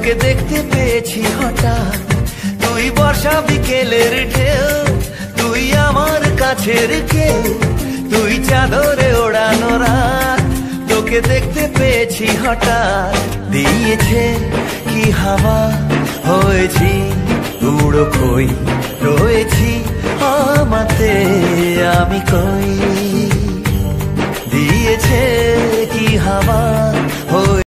তোকে দেখতে পেয়েছি হঠাৎ, তুই বর্ষা বিকেলের ঢেউ, তুই আমার কাছের কেউ, তুই চাদরে ওড়ানো রাত। তোকে দেখতে পেয়েছি হঠাৎ, দিয়েছে কি হাওয়া, হয়েছি উড়ো কই, রয়েছি আমাতে আমি কই।